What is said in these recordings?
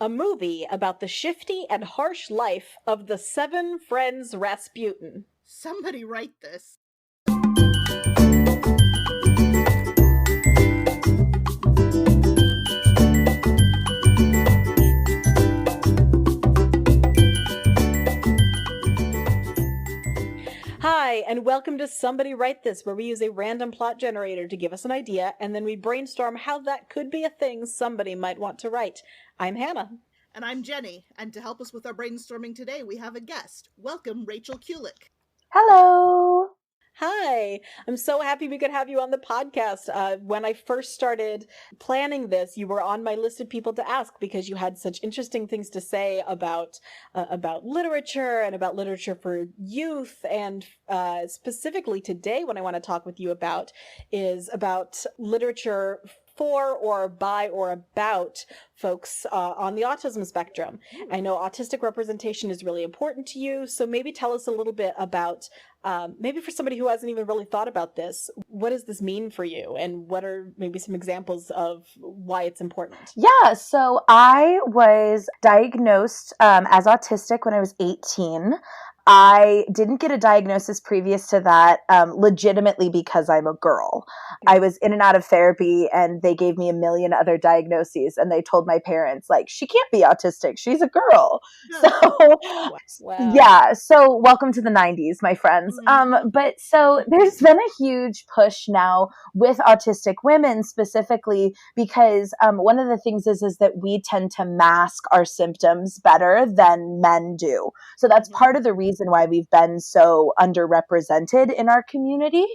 a movie about the shifty and harsh life of the 7 friends Rasputin. Somebody write this. Hi, and welcome to Somebody Write This, where we use a random plot generator to give us an idea, and then we brainstorm how that could be a thing somebody might want to write. I'm Hannah. And I'm Jenny, and to help us with our brainstorming today, we have a guest. Welcome, Rachel Kulik. Hello! Hi! I'm so happy we could have you on the podcast. When I first started planning this, you were on my list of people to ask because you had such interesting things to say about literature and about literature for youth. And specifically today, what I want to talk with you about is about literature for or by or about folks on the autism spectrum. I know autistic representation is really important to you, so maybe tell us a little bit about, maybe for somebody who hasn't even really thought about this, what does this mean for you, and what are maybe some examples of why it's important? Yeah, so I was diagnosed as autistic when I was 18. I didn't get a diagnosis previous to that, legitimately because I'm a girl. I was in and out of therapy and they gave me a million other diagnoses and they told my parents, like, she can't be autistic. She's a girl. So, Wow. yeah. So welcome to the 90s, my friends. But so there's been a huge push now with autistic women specifically because one of the things is that we tend to mask our symptoms better than men do. So that's part of the reason why we've been so underrepresented in our community.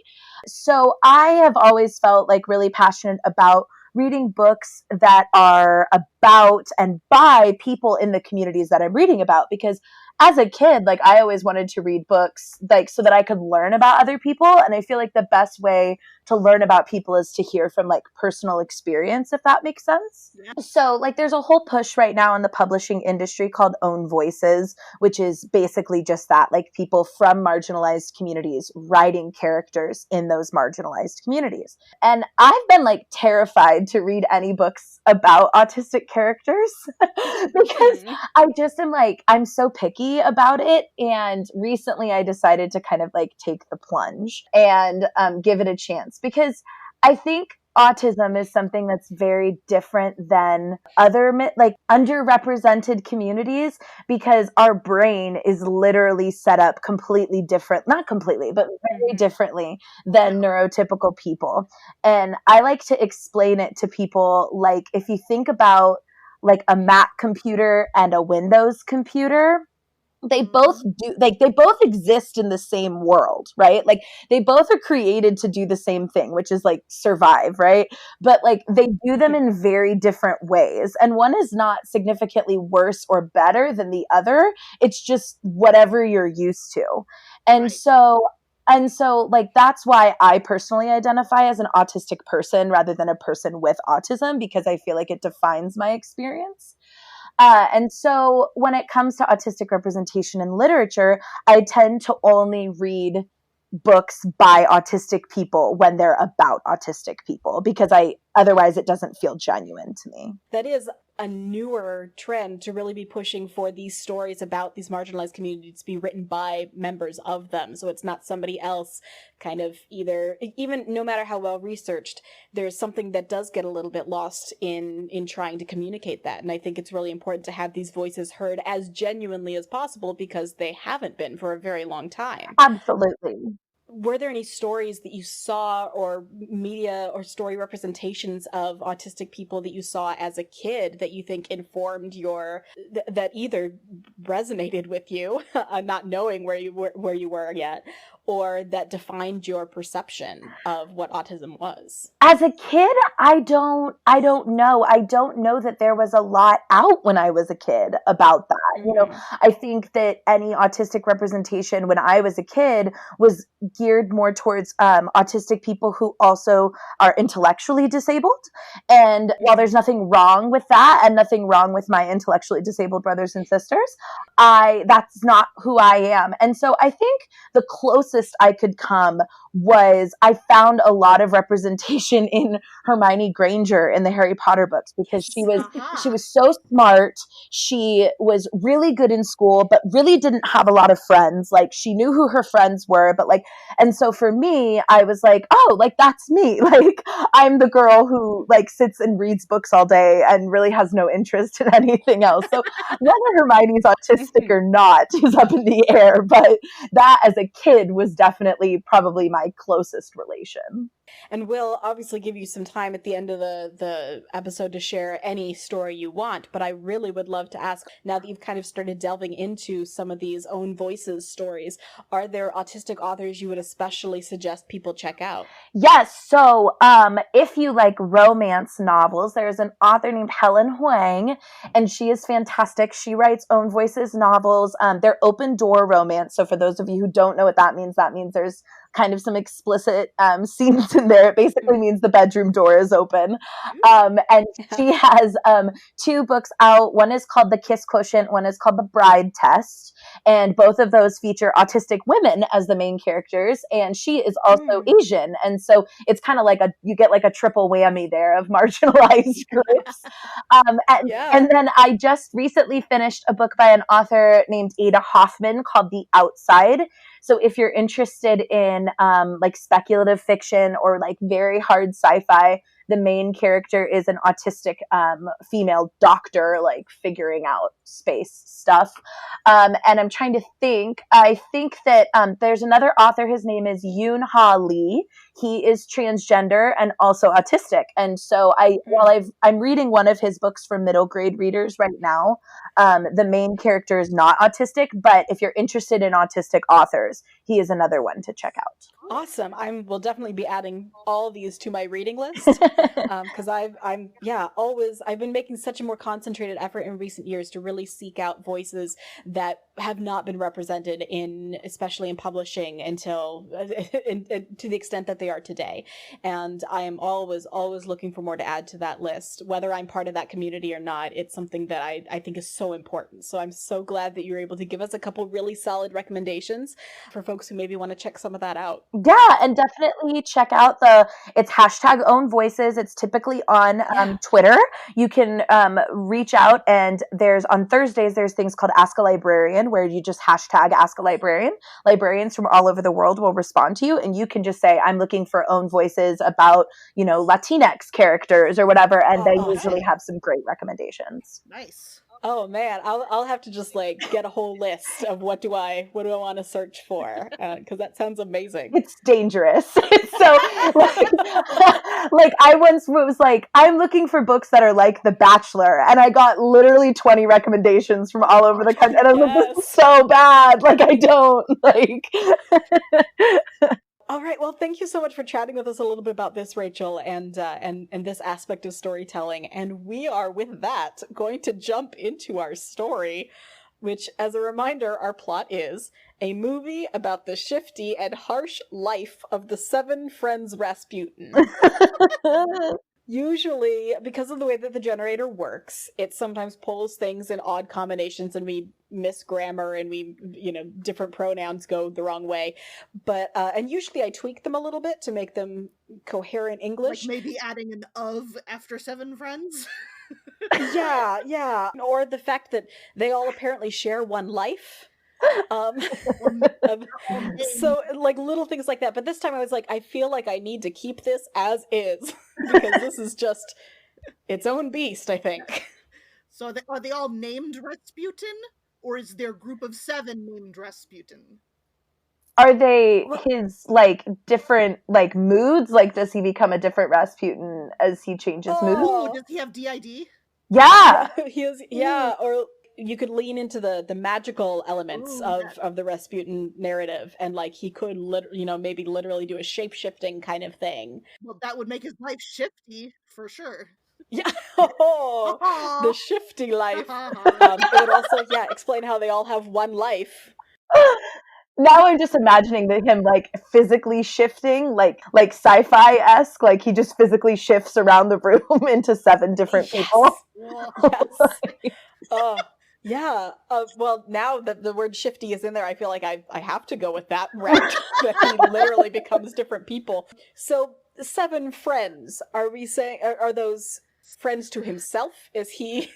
So I have always felt like really passionate about reading books that are about and by people in the communities that I'm reading about, because as a kid, like, I always wanted to read books like so that I could learn about other people. And I feel like the best way to learn about people is to hear from like personal experience, if that makes sense. Yeah. So like there's a whole push right now in the publishing industry called Own Voices, which is basically just that, like people from marginalized communities writing characters in those marginalized communities. And I've been like terrified to read any books about autistic characters because I just am like, I'm so picky about it. And recently I decided to kind of like take the plunge and give it a chance, because I think autism is something that's very different than other like underrepresented communities, because our brain is literally set up completely different, not completely, but very differently than neurotypical people. And I like to explain it to people like, if you think about like a Mac computer and a Windows computer, they both do, like, they both exist in the same world, right? Like they both are created to do the same thing, which is like survive, right? But like they do them in very different ways. And one is not significantly worse or better than the other. It's just whatever you're used to. And so like, that's why I personally identify as an autistic person rather than a person with autism, because I feel like it defines my experience. And so when it comes to autistic representation in literature, I tend to only read books by autistic people when they're about autistic people, because otherwise it doesn't feel genuine to me. That is a newer trend to really be pushing for these stories about these marginalized communities to be written by members of them. So it's not somebody else kind of either, even no matter how well researched, there's something that does get a little bit lost in trying to communicate that. And I think it's really important to have these voices heard as genuinely as possible, because they haven't been for a very long time. Absolutely. Were there any stories that you saw, or media or story representations of autistic people that you saw as a kid that you think informed that either resonated with you, not knowing where you were yet, or that defined your perception of what autism was? As a kid, I don't know. I don't know that there was a lot out when I was a kid about that. You know, I think that any autistic representation when I was a kid was geared more towards autistic people who also are intellectually disabled. And while there's nothing wrong with that, and nothing wrong with my intellectually disabled brothers and sisters, that's not who I am. And so I think the closest closest I could come was I found a lot of representation in Hermione Granger in the Harry Potter books, because she was so smart. She was really good in school, but really didn't have a lot of friends. Like, she knew who her friends were, but like, and so for me, I was like, oh, like, that's me. Like, I'm the girl who like sits and reads books all day and really has no interest in anything else. So whether Hermione's autistic or not is up in the air, but that as a kid was definitely probably my closest relation. And we'll obviously give you some time at the end of the episode to share any story you want, but I really would love to ask, now that you've kind of started delving into some of these own voices stories, are there autistic authors you would especially suggest people check out? Yes. So if you like romance novels, there's an author named Helen Huang, and she is fantastic. She writes own voices novels. They're open door romance. So for those of you who don't know what that means there's kind of some explicit scenes in there. It basically means the bedroom door is open. And she has 2 books out. One is called The Kiss Quotient. One is called The Bride Test. And both of those feature autistic women as the main characters. And she is also Asian. And so it's kind of like you get like a triple whammy there of marginalized groups. And then I just recently finished a book by an author named Ada Hoffman called The Outside. So if you're interested in like speculative fiction or like very hard sci-fi, the main character is an autistic female doctor, like figuring out space stuff. And I'm trying to think. I think that there's another author. His name is Yoon Ha Lee. He is transgender and also autistic. And so I'm reading one of his books for middle grade readers right now. The main character is not autistic, but if you're interested in autistic authors, he is another one to check out. Awesome. Will definitely be adding all these to my reading list, because I've been making such a more concentrated effort in recent years to really seek out voices that have not been represented especially in publishing until to the extent that they are today. And I am always looking for more to add to that list, whether I'm part of that community or not. It's something that I think is so important. So I'm so glad that you're able to give us a couple really solid recommendations for folks who maybe want to check some of that out. Yeah, and definitely check out it's hashtag own voices. It's typically on Twitter. You can reach out, and on Thursdays, there's things called Ask a Librarian, where you just hashtag Ask a Librarian. Librarians from all over the world will respond to you, and you can just say, I'm looking for own voices about, Latinx characters or whatever, and they usually have some great recommendations. Nice. Oh man, I'll have to just like get a whole list of what do I want to search for, because that sounds amazing. It's dangerous. So like I once was like, I'm looking for books that are like The Bachelor, and I got literally 20 recommendations from all over the country, and I was like, this is so bad. Like, I don't like. All right. Well, thank you so much for chatting with us a little bit about this, Rachel, and this aspect of storytelling. And we are, with that, going to jump into our story, which, as a reminder, our plot is a movie about the shifty and harsh life of the 7 friends Rasputin. Usually, because of the way that the generator works, it sometimes pulls things in odd combinations and we miss grammar and different pronouns go the wrong way. But, and usually I tweak them a little bit to make them coherent English. Like maybe adding an of after 7 friends? Yeah. Or the fact that they all apparently share one life. So like little things like that, but this time I was like, I feel like I need to keep this as is because this is just its own beast, I think. So are they all named Rasputin, or is their group of 7 named Rasputin? Are they his like different like moods? Like, does he become a different Rasputin as he changes moods? Oh, does he have DID? Yeah. He is, yeah, or you could lean into the magical elements of the Rasputin narrative, and like he could maybe literally do a shape-shifting kind of thing. Well, that would make his life shifty for sure. Yeah. The shifty life. It would also explain how they all have one life. Now I'm just imagining him like physically shifting, like sci-fi-esque, like he just physically shifts around the room into 7 different people. Yes. Yeah. Well, now that the word shifty is in there, I feel like I have to go with that route. That he literally becomes different people. So 7 friends. Are we saying are those friends to himself? Is he? Is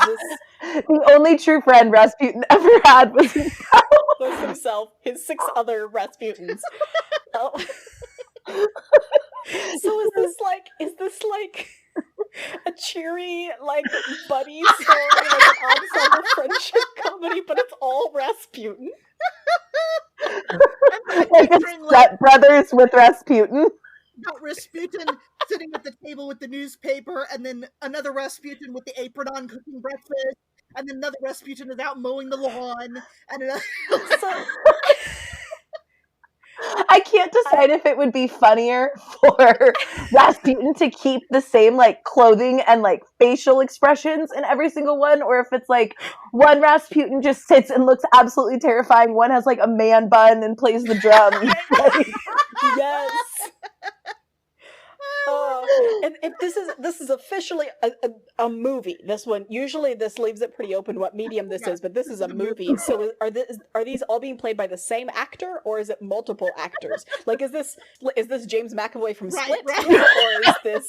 this The only true friend Rasputin ever had was himself? His 6 other Rasputins. Oh. So is this like a cheery, like, buddy story, like an ensemble friendship comedy, but it's all Rasputin? like Step Brothers with Rasputin. Got Rasputin sitting at the table with the newspaper, and then another Rasputin with the apron on cooking breakfast, and then another Rasputin is out mowing the lawn, and another... I can't decide if it would be funnier for Rasputin to keep the same like clothing and like facial expressions in every single one, or if it's like one Rasputin just sits and looks absolutely terrifying, one has like a man bun and plays the drums. Yes. And this is officially a movie. This one, usually this leaves it pretty open what medium this is, but this is a movie. So are these all being played by the same actor, or is it multiple actors? Like, is this James McAvoy from Split, right.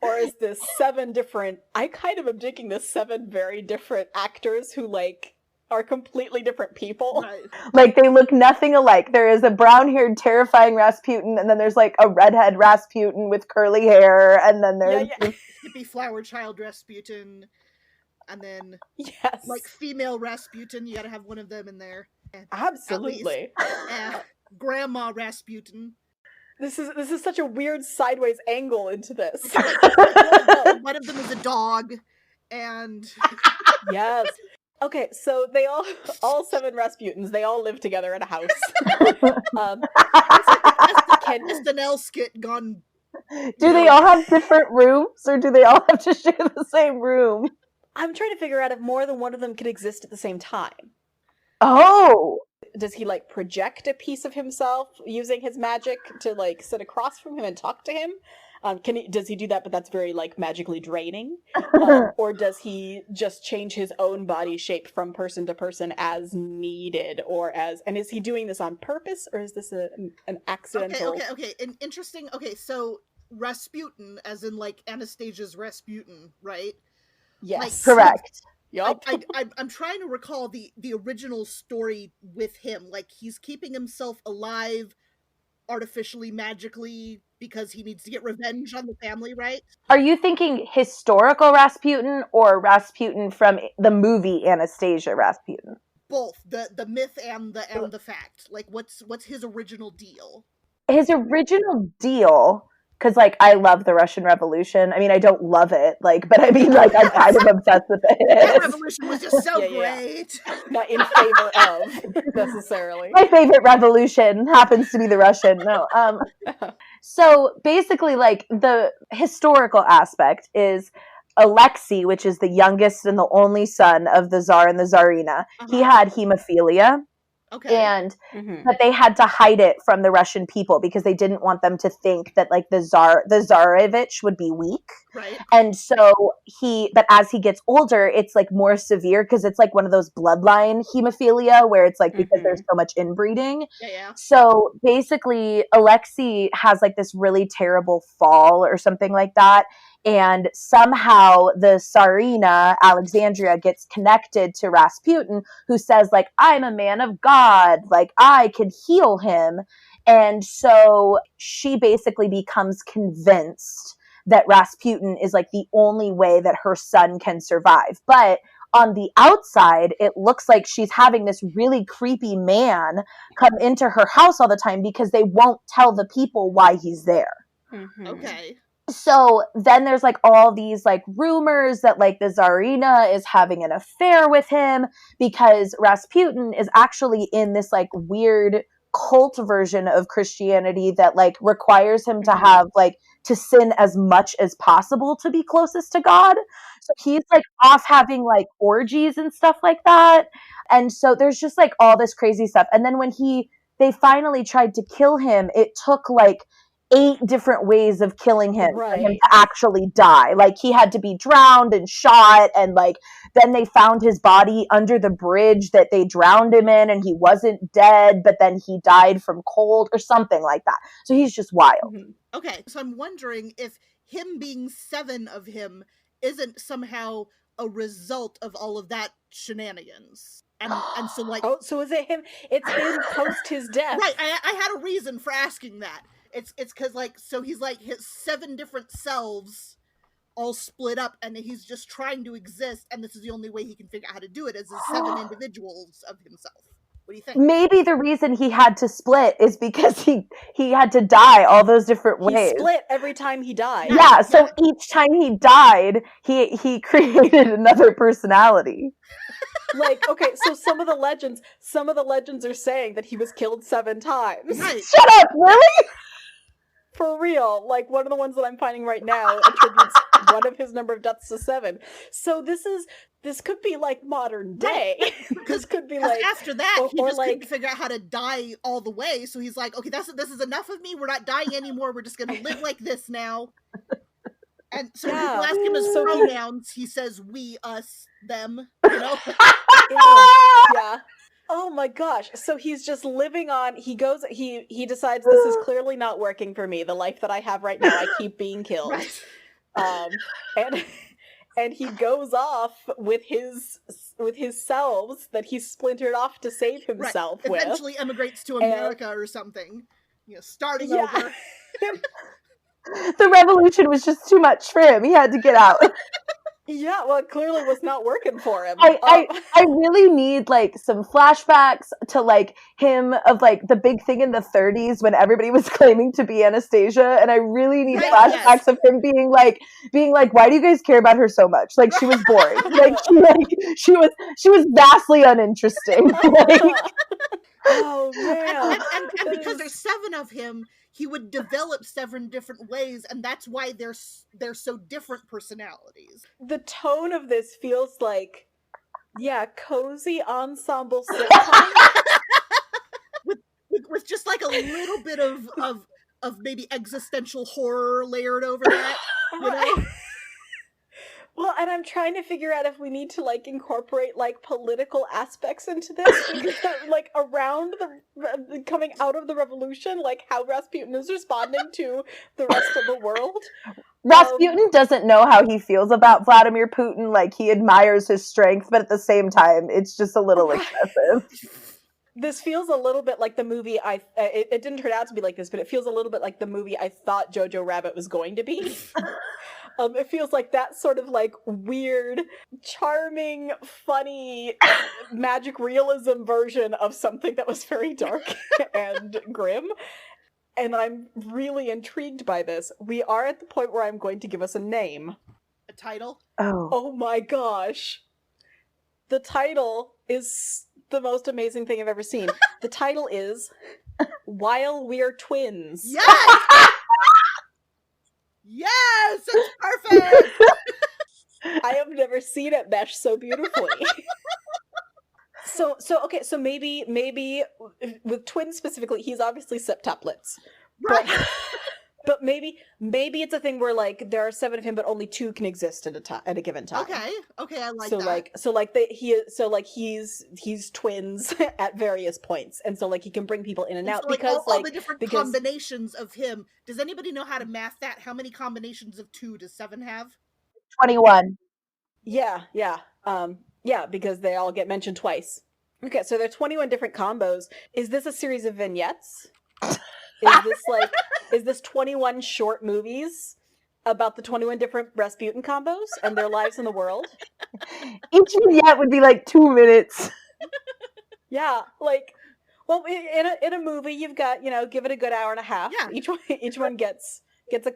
or is this 7 different? I kind of am digging this 7 very different actors who like are completely different people. Right. Like, they look nothing alike. There is a brown-haired, terrifying Rasputin, and then there's, like, a redhead Rasputin with curly hair, and then there's... hippie flower child Rasputin, and then, yes, like, female Rasputin. You gotta have one of them in there. Absolutely. Grandma Rasputin. This is such a weird sideways angle into this. One of them is a dog, and... Yes. Okay, so they all 7 Rasputins, they all live together in a house. It's the Ken SNL skit gone. Do they all have different rooms, or do they all have to share the same room? I'm trying to figure out if more than one of them can exist at the same time. Oh! Does he, like, project a piece of himself using his magic to, like, sit across from him and talk to him? Does he do that, but that's very, like, magically draining? Or does he just change his own body shape from person to person as needed, and is he doing this on purpose, or is this an accidental? Okay. Interesting. Okay, so Rasputin, as in, like, Anastasia's Rasputin, right? Yes. Like, correct. Yep. I'm trying to recall the original story with him. Like, he's keeping himself alive artificially, magically, because he needs to get revenge on the family, right? Are you thinking historical Rasputin or Rasputin from the movie Anastasia Rasputin? Both the myth and the fact. Like, what's his original deal? His original deal, because like I love the Russian Revolution. I mean, I don't love it, like, but I mean, like, I'm kind of obsessed with it. That revolution was just so great. Not in favor of necessarily. My favorite revolution happens to be the Russian. No. So basically, like, the historical aspect is Alexei, which is the youngest and the only son of the Tsar and the Tsarina. He had hemophilia. Okay. And but they had to hide it from the Russian people because they didn't want them to think that like the Tsarevich would be weak. Right. And so but as he gets older, it's like more severe because it's like one of those bloodline hemophilia where it's like because there's so much inbreeding. Yeah. So basically Alexei has like this really terrible fall or something like that. And somehow the Tsarina, Alexandria, gets connected to Rasputin, who says, like, I'm a man of God, like, I can heal him. And so she basically becomes convinced that Rasputin is, like, the only way that her son can survive. But on the outside, it looks like she's having this really creepy man come into her house all the time because they won't tell the people why he's there. Okay. So then there's like all these like rumors that like the Tsarina is having an affair with him because Rasputin is actually in this like weird cult version of Christianity that like requires him to have like to sin as much as possible to be closest to God. So he's like off having like orgies and stuff like that. And so there's just like all this crazy stuff. And then when they finally tried to kill him, it took like 8 different ways of killing him for him Right. to actually die. Like, he had to be drowned and shot, and like then they found his body under the bridge that they drowned him in, and he wasn't dead, but then he died from cold or something like that. So he's just wild. Mhm. Okay, so I'm wondering if him being 7 of him isn't somehow a result of all of that shenanigans. And so like Oh, so is it him? It's him post his death. right, I had a reason for asking that. It's because like so he's like his 7 different selves all split up, and he's just trying to exist, and this is the only way he can figure out how to do it is as 7 individuals of himself. What do you think? Maybe the reason he had to split is because he had to die all those different He ways. split every time he died. Yeah, so each time he died, he created another personality. Like, okay, so some of the legends are saying that he was killed 7 times. Right. Shut up, really? For real. Like, one of the ones that I'm finding right now attributes one of his number of deaths to 7. So this could be like modern day. This could be like after that he just like, couldn't figure out how to die all the way, so he's like, okay, this is enough of me, we're not dying anymore, we're just gonna live like this now. And so when people ask him his pronouns, he says we, us, them, you know. yeah. Oh my gosh. So he's just living on, he decides this is clearly not working for me. The life that I have right now, I keep being killed. Right. And he goes off with his selves that he splintered off to save himself with. Eventually emigrates to America or something. You know, starting over. The revolution was just too much for him. He had to get out. Yeah, well, it clearly was not working for him. I really need like some flashbacks to like him of like the big thing in the 30s when everybody was claiming to be Anastasia, and I really need flashbacks of him being like, why do you guys care about her so much? Like, she was boring. she was vastly uninteresting. Oh man! And because there's 7 of him, he would develop 7 different ways, and that's why they're so different personalities. The tone of this feels like, cozy ensemble sitcom with just like a little bit of maybe existential horror layered over that. You know? Well, and I'm trying to figure out if we need to like incorporate like political aspects into this, because like around the coming out of the revolution, like how Rasputin is responding to the rest of the world. Rasputin doesn't know how he feels about Vladimir Putin. Like, he admires his strength, but at the same time, it's just a little excessive. This feels a little bit like the movie it didn't turn out to be like this, but it feels a little bit like the movie I thought Jojo Rabbit was going to be. It feels like that sort of like weird, charming, funny, magic realism version of something that was very dark and grim. And I'm really intrigued by this. We are at the point where I'm going to give us a name. A title? Oh my gosh. The title is the most amazing thing I've ever seen. The title is While We're Twins. Yes! Yes! It's perfect! I have never seen it mesh so beautifully. So okay, so maybe with twins specifically, he's obviously septuplets. Right. But maybe it's a thing where like there are 7 of him, but only 2 can exist at a given time. Okay, I like so that. He's twins at various points, and so like he can bring people in and out, so, like, because all the different combinations of him. Does anybody know how to math that? How many combinations of 2 does 7 have? 21. Yeah, because they all get mentioned twice. Okay, so there are 21 different combos. Is this a series of vignettes? Is this 21 short movies about the 21 different Rasputin combos and their lives in the world? Each vignette would be like 2 minutes. Yeah, like, well, in a movie, you've got, give it a good hour and a half. Yeah. Each one gets a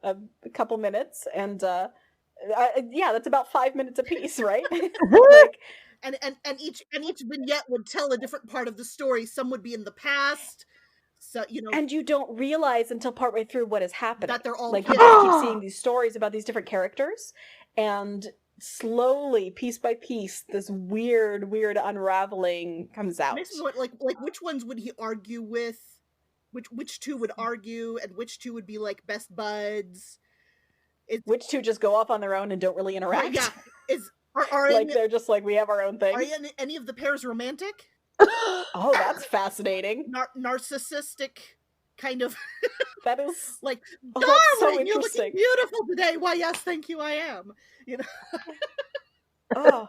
a couple minutes, and that's about 5 minutes apiece, right? Like, and each vignette would tell a different part of the story. Some would be in the past. So, and you don't realize until partway through what is happening. That they're all like, you keep seeing these stories about these different characters, and slowly, piece by piece, this weird unraveling comes out. Makes me wonder, like which ones would he argue with which two would argue and which two would be like best buds. Which two just go off on their own and don't really interact. Yeah, are like they're just like, we have our own thing. Are any of the pairs romantic? Oh, that's fascinating. Narcissistic kind of. That is like, oh, darling, so you're looking beautiful today. Why, yes, thank you, I am. You know. Oh,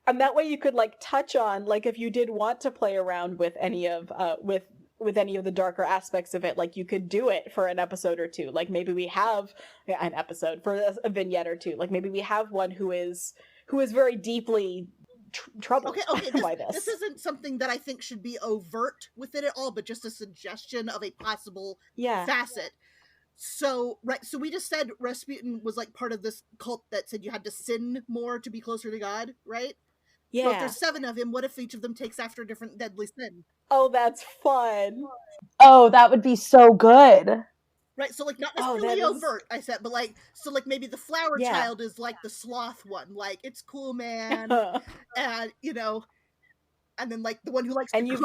and that way you could like touch on, like, if you did want to play around with any of with any of the darker aspects of it, like you could do it for an episode or two. Like maybe we have an episode for a vignette or two. Like maybe we have one who is very deeply troubled by this. This isn't something that I think should be overt with it at all, but just a suggestion of a possible facet. So we just said Rasputin was like part of this cult that said you had to sin more to be closer to God, right? Yeah. So if there's 7 of him, what if each of them takes after a different deadly sin? Oh, that's fun. Oh, that would be so good. Right, so like not necessarily overt, I said, but like, so like maybe the flower child is like the sloth one, like it's cool, man, and you know, and then like the one who likes and you've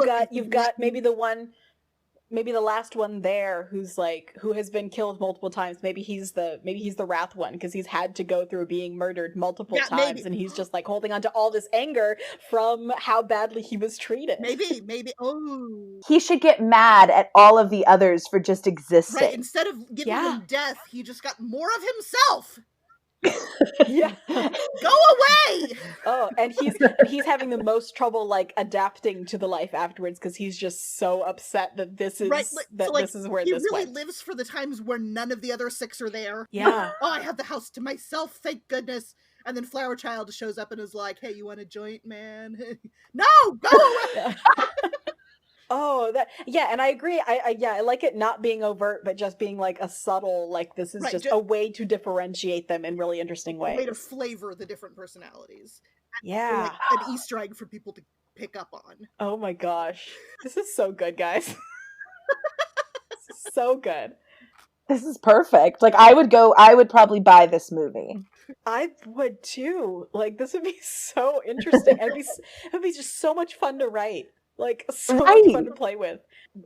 got maybe the last one there who has been killed multiple times. Maybe he's the wrath one because he's had to go through being murdered multiple times, maybe. And he's just like holding on to all this anger from how badly he was treated. Maybe. Oh, he should get mad at all of the others for just existing. Right, instead of giving him death, he just got more of himself. Yeah. Go away. Oh, and he's having the most trouble like adapting to the life afterwards because he's just so upset that this is this is where he this really went. lives for the times where none of the other 6 are there. Yeah. Oh, I have the house to myself, thank goodness. And then Flower Child shows up and is like, "Hey, you want a joint, man?" No, go away. Oh, and I agree. I like it not being overt, but just being like a subtle, like this is just a way to differentiate them in really interesting ways. A way to flavor the different personalities. Yeah. Like an Easter egg for people to pick up on. Oh my gosh. This is so good, guys. This is so good. This is perfect. Like I would probably buy this movie. I would too. Like this would be so interesting. It'd be just so much fun to write. Like so much fun to play with.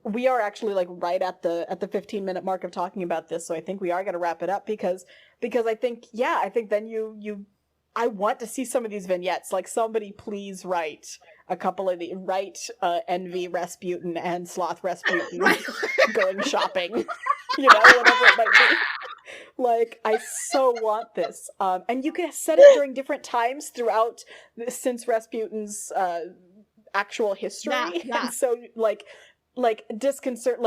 We are actually like right at the 15-minute mark of talking about this, so I think we are going to wrap it up because I think then I want to see some of these vignettes. Like somebody please write a couple of the Envy Rasputin and Sloth Rasputin going shopping. You know, whatever it might be. Like, I so want this. And you can set it during different times throughout since Rasputin's actual history. Yeah. And so like disconcert,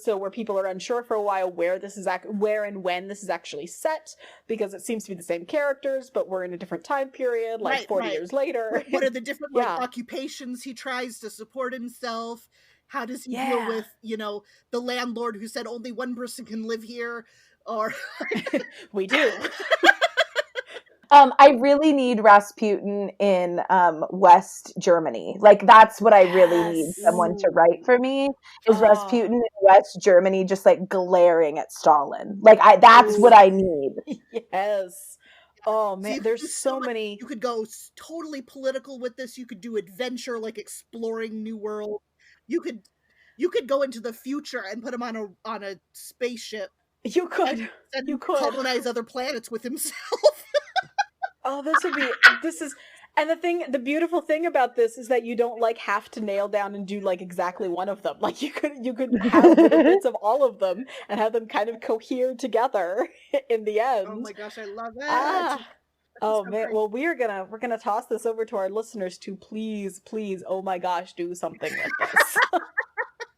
so where people are unsure for a while where and when this is actually set, because it seems to be the same characters, but we're in a different time period, like 40 years later. What are the different occupations he tries to support himself? How does he deal with, the landlord who said only one person can live here? Or we do. I really need Rasputin in West Germany. Like that's what I really need someone to write for me. Is Rasputin in West Germany just like glaring at Stalin? Like that's what I need. Yes. Oh man, there's so many. You could go totally political with this. You could do adventure, like exploring new world. You could go into the future and put him on a spaceship. You could. And you could colonize other planets with himself. Oh, and the beautiful thing about this is that you don't like have to nail down and do like exactly one of them. Like you could have little bits of all of them and have them kind of cohere together in the end. Oh my gosh, I love it. Oh man, great. Well we're gonna toss this over to our listeners to please, oh my gosh, do something with this.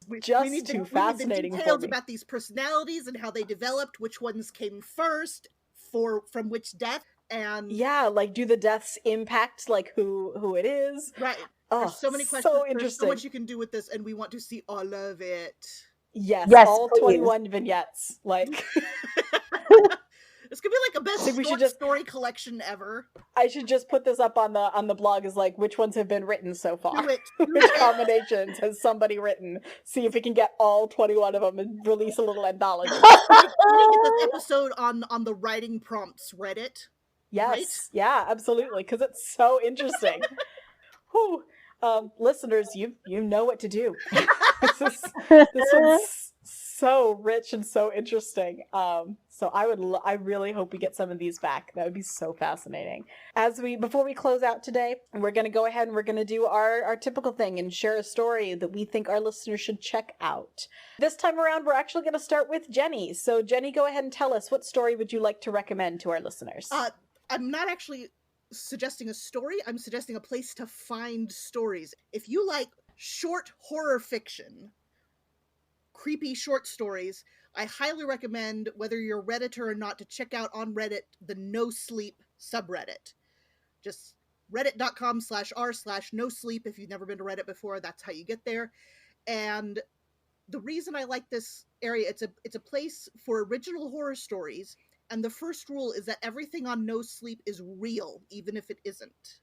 We need fascinating details about these personalities and how they developed, which ones came first, from which death. And like do the deaths impact like who it is? Right. Oh, there's so many questions. So interesting. There's so much you can do with this, and we want to see all of it. Yes, all please. 21 vignettes. Like this could be like a best story collection ever. I should just put this up on the blog as like which ones have been written so far. Which combinations has somebody written? See if we can get all 21 of them and release a little anthology. We need to get this episode on the writing prompts Reddit. Yes. Right? Yeah, absolutely. Because it's so interesting. Whew. Listeners, you know what to do. This one's so rich and so interesting. So I really hope we get some of these back. That would be so fascinating. Before we close out today, we're going to go ahead and we're going to do our typical thing and share a story that we think our listeners should check out. This time around, we're actually going to start with Jenny. So Jenny, go ahead and tell us, what story would you like to recommend to our listeners? I'm not actually suggesting a story. I'm suggesting a place to find stories. If you like short horror fiction, creepy short stories, I highly recommend, whether you're a Redditor or not, to check out on Reddit the No Sleep subreddit. Just reddit.com/r/no sleep. If you've never been to Reddit before, that's how you get there. And the reason I like this area, it's a place for original horror stories. And the first rule is that everything on No Sleep is real, even if it isn't.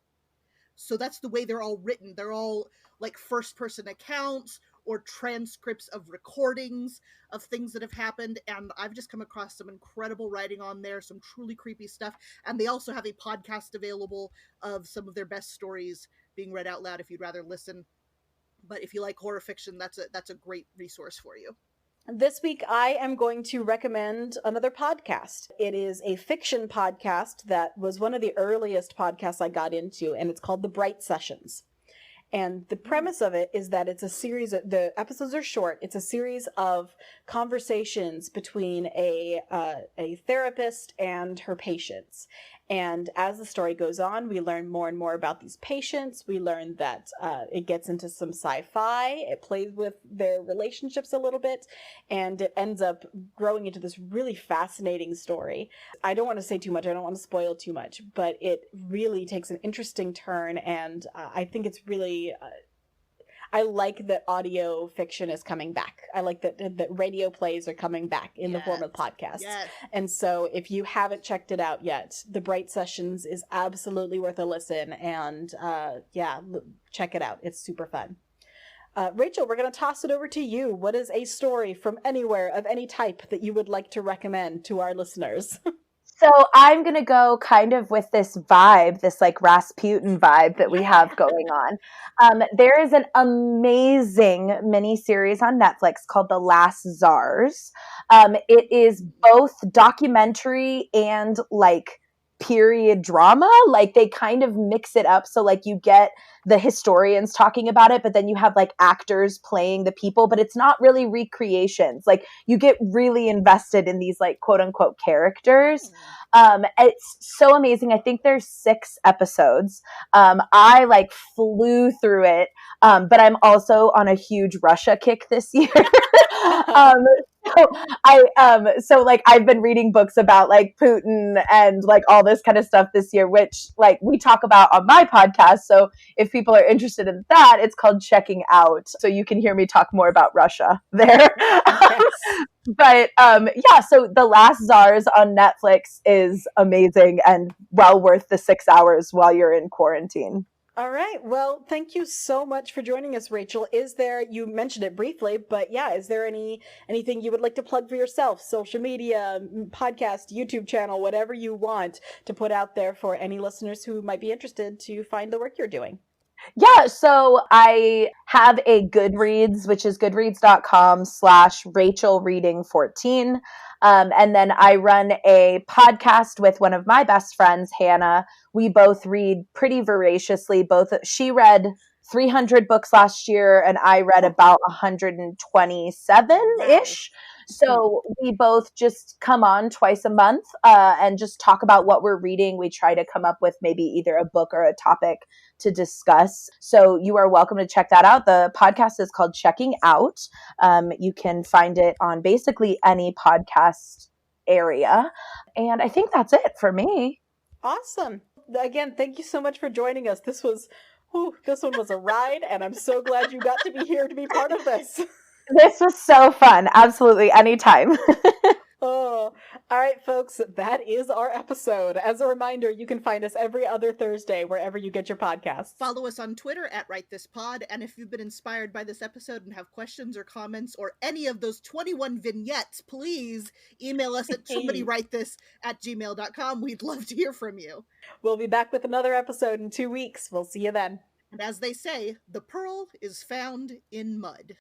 So that's the way they're all written. They're all like first-person accounts or transcripts of recordings of things that have happened. And I've just come across some incredible writing on there, some truly creepy stuff. And they also have a podcast available of some of their best stories being read out loud if you'd rather listen. But if you like horror fiction, that's a great resource for you. This week, I am going to recommend another podcast. It is a fiction podcast that was one of the earliest podcasts I got into, and it's called The Bright Sessions. And the premise of it is that it's a series of, the episodes are short. It's a series of conversations between a therapist and her patients. And as the story goes on, we learn more and more about these patients. We learn that it gets into some sci-fi. It plays with their relationships a little bit, and it ends up growing into this really fascinating story. I don't want to say too much. I don't want to spoil too much, but it really takes an interesting turn, and I think it's really... I like that audio fiction is coming back. I like that radio plays are coming back in the form of podcasts. Yes. And so if you haven't checked it out yet, The Bright Sessions is absolutely worth a listen. And check it out. It's super fun. Rachel, we're going to toss it over to you. What is a story from anywhere of any type that you would like to recommend to our listeners? So I'm going to go kind of with this vibe, this like Rasputin vibe that we have going on. There is an amazing miniseries on Netflix called The Last Tsars. It is both documentary and like period drama. Like they kind of mix it up. So like you get the historians talking about it, but then you have like actors playing the people, but it's not really recreations. Like you get really invested in these like quote unquote characters. It's so amazing. I think there's 6 episodes. I like flew through it. But I'm also on a huge Russia kick this year. So like I've been reading books about like Putin and like all this kind of stuff this year, which like we talk about on my podcast. So if people are interested in that, it's called Checking Out. So you can hear me talk more about Russia there. Yes. But so The Last Tsars on Netflix is amazing and well worth the 6 hours while you're in quarantine. All right. Well, thank you so much for joining us, Rachel. You mentioned it briefly, but is there anything you would like to plug for yourself? Social media, podcast, YouTube channel, whatever you want to put out there for any listeners who might be interested to find the work you're doing. Yeah, so I have a Goodreads, which is goodreads.com/RachelReading14. And then I run a podcast with one of my best friends, Hannah. We both read pretty voraciously. She read 300 books last year, and I read about 127-ish. So we both just come on twice a month and just talk about what we're reading. We try to come up with maybe either a book or a topic to discuss. So you are welcome to check that out. The podcast is called Checking Out. You can find it on basically any podcast area. And I think that's it for me. Awesome. Again, thank you so much for joining us. This one was a ride, and I'm so glad you got to be here to be part of this. This was so fun. Absolutely. Anytime. Oh, all right, folks, that is our episode. As a reminder, you can find us every other Thursday wherever you get your podcasts. Follow us on Twitter at WriteThisPod, and if you've been inspired by this episode and have questions or comments or any of those 21 vignettes, please email us at somebodywritethis@gmail.com. We'd love to hear from you. We'll be back with another episode in 2 weeks. We'll see you then. And as they say, the pearl is found in mud.